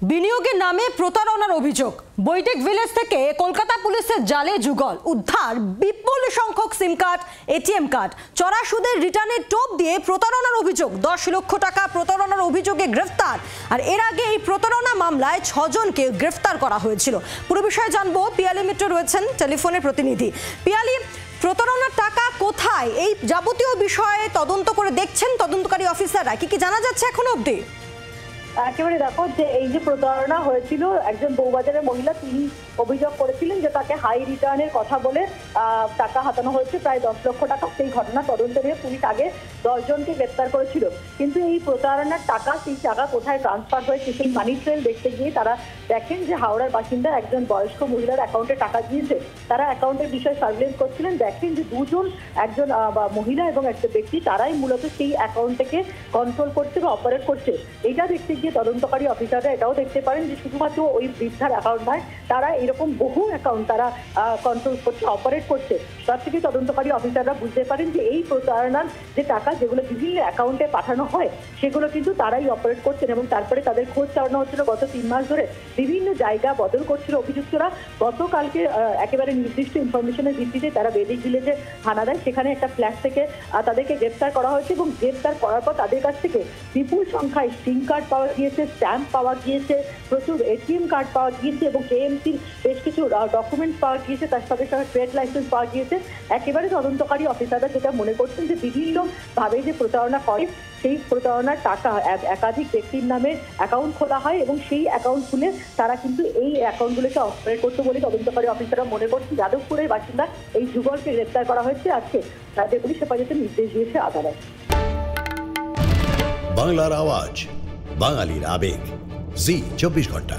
বিনিয়োগের নামে প্রতারণার অভিযোগ। বৈঠক ভিলেজ থেকে কলকাতা পুলিশের জালে যুগল। উদ্ধার বিপুল সংখ্যক সিম কার্ড, এটিএম কার্ড। চড়া সুদের রিটার্নের টোপ দিয়ে প্রতারণার অভিযোগ। 10 লক্ষ টাকা প্রতারণার অভিযোগে গ্রেফতার। আর এর আগে এই প্রতারণা মামলায় 6 জনকে গ্রেফতার করা হয়েছিল। পুরো বিষয়ে জানবো, পিয়ালি মিত্র রয়েছেন টেলিফোনে প্রতিনিধি। পিয়ালি, প্রতারণার টাকা কোথায়, এই যাবতীয় বিষয়ে তদন্ত করে দেখছেন তদন্তকারী অফিসাররা, কি জানা যাচ্ছে এখনো অবধি? একেবারে দেখো যে এই যে প্রতারণা হয়েছিল, একজন বউবাজারের মহিলা তিনি অভিযোগ করেছিলেন যে তাকে হাই রিটার্নের কথা বলে টাকা হাতানো হয়েছে প্রায় 10 লক্ষ টাকা। সেই ঘটনা তদন্ত নিয়ে পুলিশ আগে 10 জনকে গ্রেপ্তার করেছিল। কিন্তু এই প্রতারণার টাকা, সেই টাকা কোথায় ট্রান্সফার হয়েছে সেই মানি ট্রেল দেখতে গিয়ে তারা দেখেন যে হাওড়ার বাসিন্দা একজন বয়স্ক মহিলার অ্যাকাউন্টে টাকা দিয়েছে। তারা অ্যাকাউন্টের বিষয়ে সার্ভেলেন্স করছিলেন, দেখেন যে দুজন, একজন মহিলা এবং একটা ব্যক্তি, তারাই মূলত সেই অ্যাকাউন্টটাকে কন্ট্রোল করছে বা অপারেট করছে। এটা দেখতে গিয়ে তদন্তকারী অফিসাররা এটাও দেখতে পারেন যে শুধুমাত্র ওই বৃদ্ধার অ্যাকাউন্ট নয়, তারা এরকম বহু অ্যাকাউন্ট তারা কন্ট্রোল করছে, অপারেট করছে। তার থেকে তদন্তকারী অফিসাররা বুঝতে পারেন যে এই প্রতারণার যে টাকা যেগুলো বিভিন্ন অ্যাকাউন্টে পাঠানো হয় সেগুলো কিন্তু তারাই অপারেট করছেন। এবং তারপরে তাদের খোঁজ চালানো হচ্ছিল গত 3 মাস ধরে। বিভিন্ন জায়গা বদল করছিল অভিযুক্তরা। গতকালকে একেবারে নির্দিষ্ট ইনফরমেশনের ভিত্তিতে তারা বেদিক ভিলেজে হানা দেয়। সেখানে একটা ফ্ল্যাট থেকে তাদেরকে গ্রেফতার করা হয়েছে এবং গ্রেফতার করার পর তাদের কাছ থেকে বিপুল সংখ্যায় সিম কার্ড পাওয়া গিয়েছে, স্ট্যাম্প পাওয়া গিয়েছে, প্রচুর এটিএম কার্ড পাওয়া গিয়েছে এবং কেএমসির বেশ কিছু ডকুমেন্টস পাওয়া গিয়েছে, তার সাথে সাথে ট্রেড লাইসেন্স পাওয়া গিয়েছে। একেবারে তদন্তকারী অফিসাররা যেটা মনে করছেন যে বিভিন্নভাবে যে প্রতারণা করে, সেই প্রতারণার টাকা একাধিক ব্যক্তির নামে অ্যাকাউন্ট খোলা হয় এবং সেই অ্যাকাউন্ট খুলে তারা কিন্তু এই অ্যাকাউন্টগুলোকে অপারেট করতে বলে তদন্তকারী অফিসাররা মনে করছেন। যাদবপুরের বাসিন্দা এই যুগলকে গ্রেফতার করা হয়েছে আজকে। রাজ্য পুলিশ হেফাজতে নির্দেশ দিয়েছে আদালত। বাংলার আওয়াজ, বাঙালির আবেগ, জি 24 ঘন্টা।